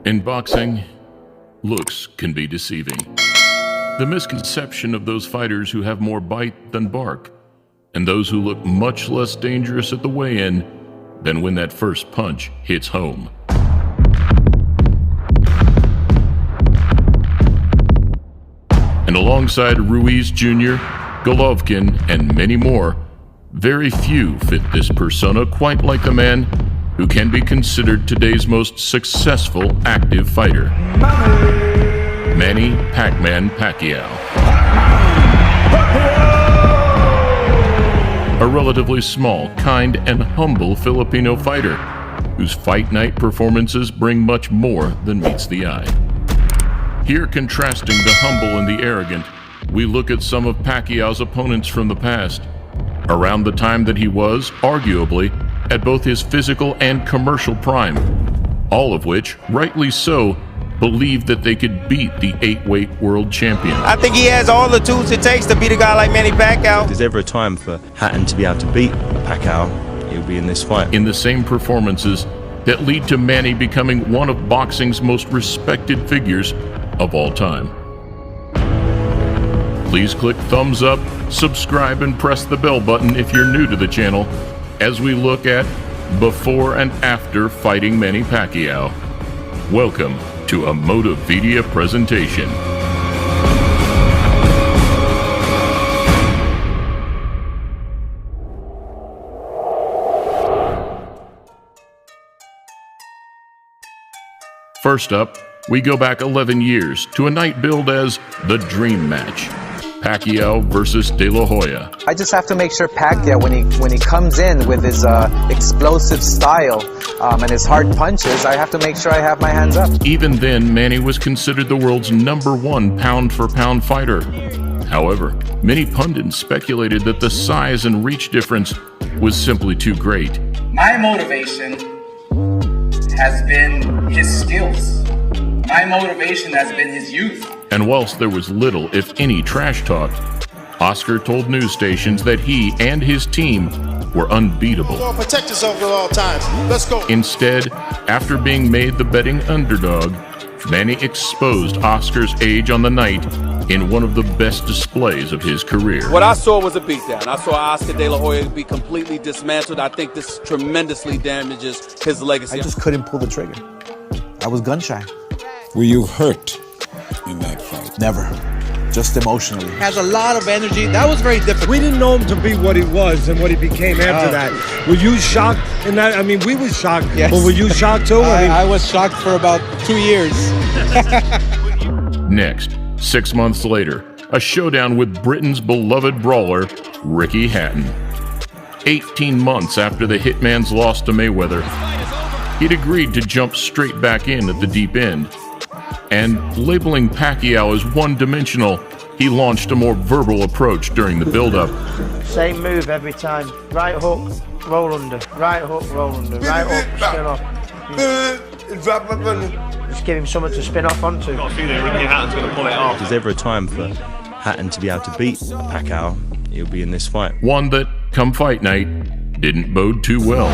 In boxing, looks can be deceiving. The misconception of those fighters who have more bite than bark, and those who look much less dangerous at the weigh-in than when that first punch hits home. And alongside Ruiz Jr., Golovkin, and many more, very few fit this persona quite like the man who can be considered today's most successful active fighter, Manny Pac-Man Pacquiao. A relatively small, kind, and humble Filipino fighter whose fight night performances bring much more than meets the eye. Here, contrasting the humble and the arrogant, we look at some of Pacquiao's opponents from the past, around the time that he was, arguably, at both his physical and commercial prime, all of which, rightly so, believed that they could beat the 8-weight world champion. I think he has all the tools it takes to beat a guy like Manny Pacquiao. If there's ever a time for Hatton to be able to beat Pacquiao, he'll be in this fight. In the same performances that lead to Manny becoming one of boxing's most respected figures of all time. Please click thumbs up, subscribe, and press the bell button if you're new to the channel as we look at before and after fighting Manny Pacquiao. Welcome to a Motivedia presentation. First up, we go back 11 years to a night billed as the Dream Match. Pacquiao versus De La Hoya. I just have to make sure Pacquiao, when he comes in with his explosive style and his hard punches, I have to make sure I have my hands up. Even then, Manny was considered the world's #1 pound-for-pound fighter. However, many pundits speculated that the size and reach difference was simply too great. My motivation has been his skills. My motivation has been his youth. And whilst there was little, if any, trash talk, Oscar told news stations that he and his team were unbeatable. Protect yourself at all times. Let's go. Instead, after being made the betting underdog, Manny exposed Oscar's age on the night in one of the best displays of his career. What I saw was a beatdown. I saw Oscar De La Hoya be completely dismantled. I think this tremendously damages his legacy. I just couldn't pull the trigger. I was gun shy. Were you hurt in that fight? Never. Just emotionally. Has a lot of energy. That was very difficult. We didn't know him to be what he was and what he became after that. Were you shocked in that? I mean, we were shocked. Yes. But were you shocked too? I was shocked for about 2 years. Next, 6 months later, a showdown with Britain's beloved brawler, Ricky Hatton. 18 months after the Hitman's loss to Mayweather, he'd agreed to jump straight back in at the deep end. And labeling Pacquiao as one-dimensional, he launched a more verbal approach during the build-up. Same move every time. Right hook, roll under. Right hook, roll under. Right hook, spin off. Just give him something to spin off onto. Got a feeling Ricky Hatton's going to pull it off. If there's ever a time for Hatton to be able to beat Pacquiao, he'll be in this fight. One that, come fight night, didn't bode too well.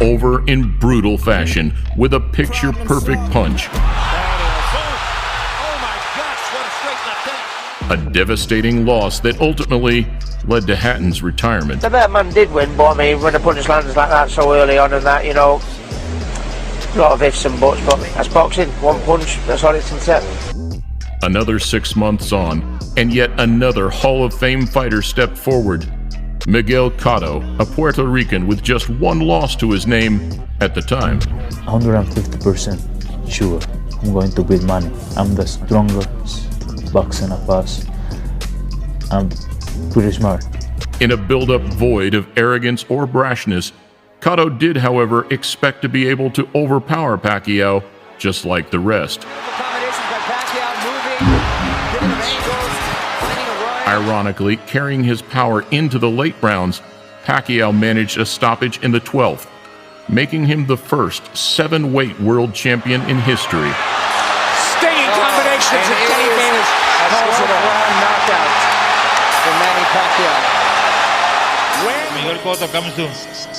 Over in brutal fashion with a picture-perfect punch. A devastating loss that ultimately led to Hatton's retirement. The better man did win, but I mean, when the punch lands like that so early on and that, you know, a lot of ifs and buts, but that's boxing. One punch, that's all it can take. Another 6 months on, and yet another Hall of Fame fighter stepped forward. Miguel Cotto, a Puerto Rican with just one loss to his name at the time. 150% sure I'm going to beat Manny. I'm the strongest boxer of us. I'm pretty smart. In a build-up void of arrogance or brashness, Cotto did, however, expect to be able to overpower Pacquiao just like the rest. Ironically, carrying his power into the late rounds, Pacquiao managed a stoppage in the 12th, making him the first 7-weight world champion in history. Stinging combination to advantage. Calls it a round knockout for Manny Pacquiao. Miguel Cotto comes to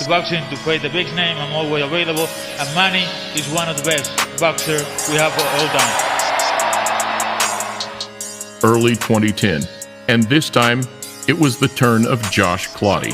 boxing to fight the big name. I'm always available. And Manny is one of the best boxers we have all time. Early 2010, and this time it was the turn of Josh Clottey,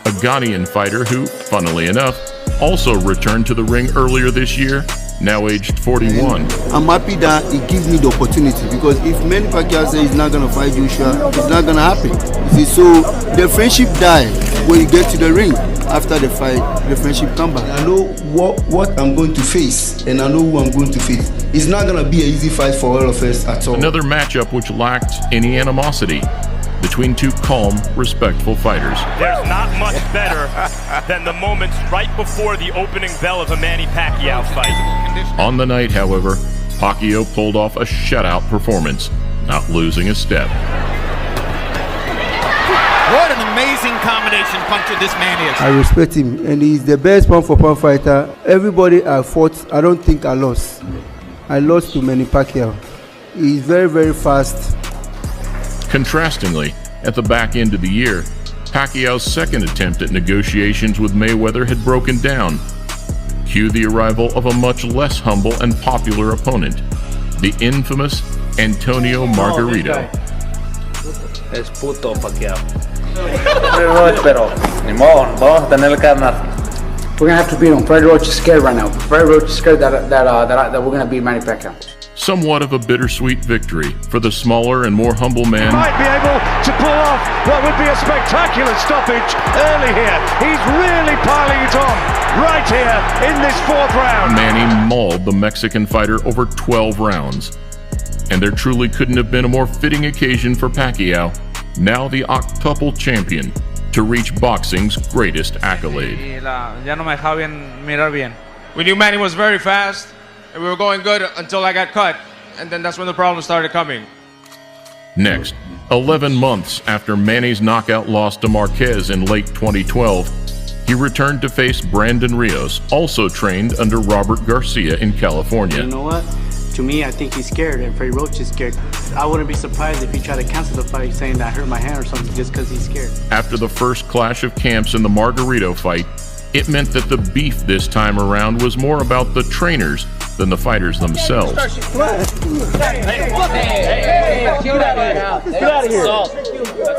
a Ghanaian fighter who, funnily enough, also returned to the ring earlier this year, now aged 41. I'm happy that he gives me the opportunity, because if Manny Pacquiao says he's not going to fight Joshua, it's not going to happen. You see, so the friendship dies when you get to the ring. After the fight, the friendship comes back. I know what I'm going to face, and I know who I'm going to face. It's not going to be an easy fight for all of us at all. Another matchup which lacked any animosity between two calm, respectful fighters. There's not much better than the moments right before the opening bell of a Manny Pacquiao fight. On the night, however, Pacquiao pulled off a shutout performance, not losing a step. What an amazing combination puncher this man is. I respect him, and he's the best pound-for-pound fighter. Everybody I fought, I don't think I lost. I lost to Manny Pacquiao. He's very, very fast. Contrastingly, at the back end of the year, Pacquiao's second attempt at negotiations with Mayweather had broken down. Cue the arrival of a much less humble and popular opponent, the infamous Antonio Margarito. Es puto Pacquiao. Pero ni modo, vamos a tener que ganar. We're gonna have to beat him. Freddie Roach is scared right now. Freddie Roach is scared that we're gonna beat Manny Pacquiao. Somewhat of a bittersweet victory for the smaller and more humble man. Might be able to pull off what would be a spectacular stoppage early here. He's really piling it on right here in this fourth round. Manny mauled the Mexican fighter over 12 rounds. And there truly couldn't have been a more fitting occasion for Pacquiao, now the octuple champion, to reach boxing's greatest accolade. We knew Manny was very fast, and we were going good until I got cut, and then that's when the problems started coming. Next, 11 months after Manny's knockout loss to Marquez in late 2012, he returned to face Brandon Rios, also trained under Robert Garcia in California. You know what? To me, I think he's scared, and Freddie Roach is scared. I wouldn't be surprised if he tried to cancel the fight, saying that I hurt my hand or something, just because he's scared. After the first clash of camps in the Margarito fight, it meant that the beef this time around was more about the trainers than the fighters themselves.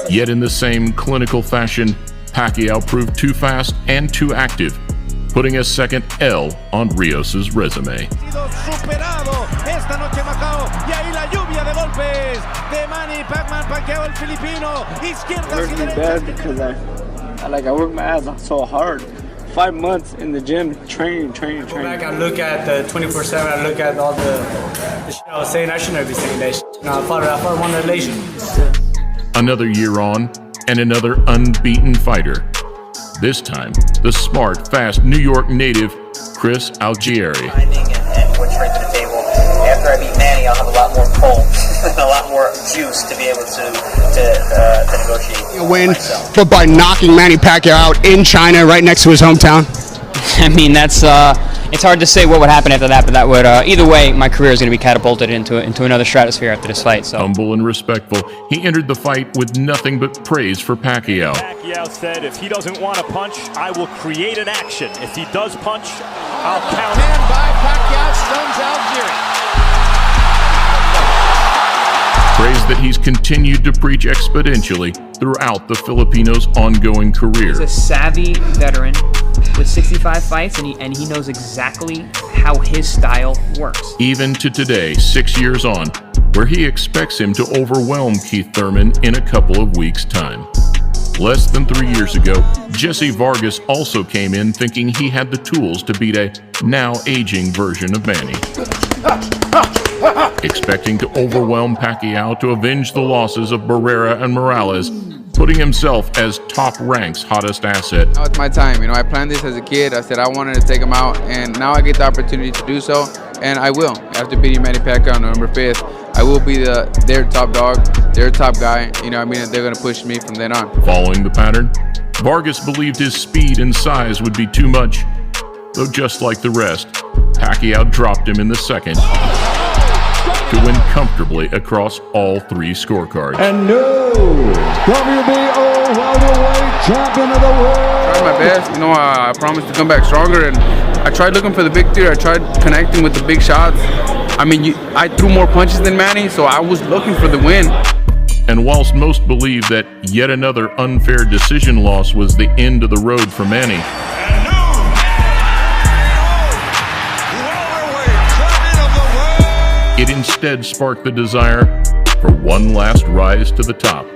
Yet in the same clinical fashion, Pacquiao proved too fast and too active, putting a second L on Rios' resume. Working bad because I work my ass off so hard. 5 months in the gym, training. Go back and look at the 24/7. I look at all the shit I was saying. I shouldn't be saying that shit. I fought one relation. Another year on, and another unbeaten fighter. This time, the smart, fast New York native, Chris Algieri. And we're straight to the table. After I beat Manny, I'll have a lot more pull, a lot more juice to be able to negotiate. You win, but by knocking Manny Pacquiao out in China, right next to his hometown. I mean, that's it's hard to say what would happen after that, but that would either way, my career is going to be catapulted into another stratosphere after this fight. So humble and respectful, he entered the fight with nothing but praise for Pacquiao. Pacquiao said, "If he doesn't want to punch, I will create an action. If he does punch, I'll count." Stand by, Pacquiao stuns Algieri. Praise that he's continued to preach exponentially throughout the Filipino's ongoing career. He's a savvy veteran with 65 fights, and he knows exactly how his style works. Even to today, 6 years on, where he expects him to overwhelm Keith Thurman in a couple of weeks' time. Less than 3 years ago, Jesse Vargas also came in thinking he had the tools to beat a now aging version of Manny. Expecting to overwhelm Pacquiao to avenge the losses of Barrera and Morales, putting himself as top rank's hottest asset. Now it's my time. I planned this as a kid. I said I wanted to take him out, and now I get the opportunity to do so, and I will. After beating Manny Pacquiao on November 5th, I will be their top dog, their top guy. They're going to push me from then on. Following the pattern, Vargas believed his speed and size would be too much, though just like the rest, Pacquiao dropped him in the second to win comfortably across all three scorecards. And no WBO welterweight champion of the world. Tried my best, you know, I promised to come back stronger, and I tried looking for the big three. I tried connecting with the big shots. I mean, I threw more punches than Manny, so I was looking for the win. And whilst most believe that yet another unfair decision loss was the end of the road for Manny, it instead sparked the desire for one last rise to the top.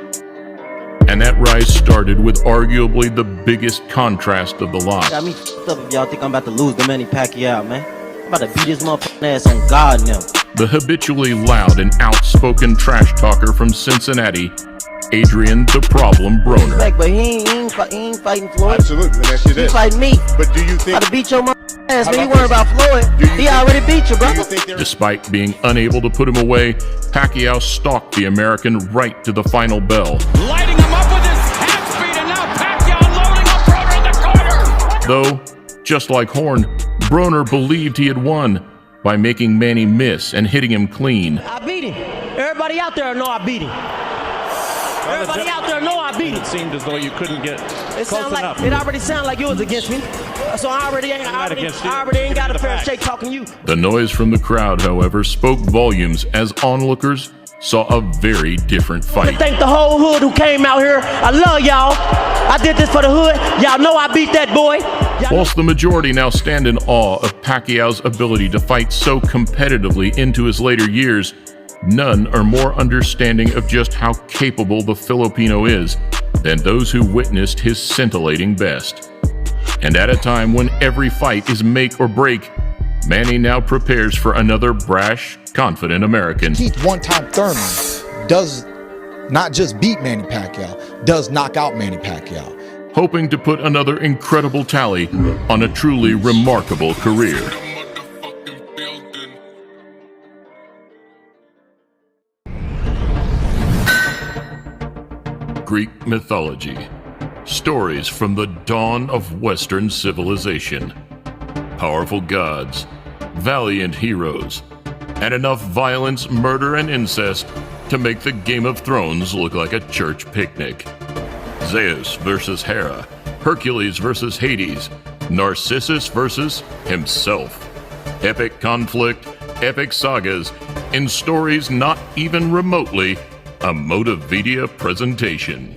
And that rise started with arguably the biggest contrast of the lot. Got me f***ed up if y'all think I'm about to lose to Manny Pacquiao, man. I'm about to beat his motherfucking ass on God now. The habitually loud and outspoken trash talker from Cincinnati, Adrian the Problem Broner. But he ain't fighting Floyd. Absolutely, let me ask you this. He fighting me. But do you think... I'm about to beat your motherfucking ass, man. You worry about Floyd. He already beat you, bro. Despite being unable to put him away, Pacquiao stalked the American right to the final bell. Lighting him up with his half speed, and now Pacquiao loading up Broner in the corner. Though, just like Horn, Broner believed he had won by making Manny miss and hitting him clean. I beat him. Everybody out there know I beat him. Everybody out there know I beat him. It seemed as though you couldn't get it close enough. It already sounded like you was against me. So I already ain't got a fair shake talking to you. The noise from the crowd, however, spoke volumes as onlookers saw a very different fight. I thank the whole hood who came out here. I love y'all. I did this for the hood. Y'all know I beat that boy. Whilst the majority now stand in awe of Pacquiao's ability to fight so competitively into his later years, none are more understanding of just how capable the Filipino is than those who witnessed his scintillating best. And at a time when every fight is make or break, Manny now prepares for another brash, confident American. Keith one-time Thurman does not just beat Manny Pacquiao, does knock out Manny Pacquiao. Hoping to put another incredible tally on a truly remarkable career. Greek mythology. Stories from the dawn of Western civilization. Powerful gods, valiant heroes, and enough violence, murder, and incest to make the Game of Thrones look like a church picnic. Zeus versus Hera, Hercules versus Hades, Narcissus versus himself. Epic conflict, epic sagas, in stories not even remotely a Motivedia presentation.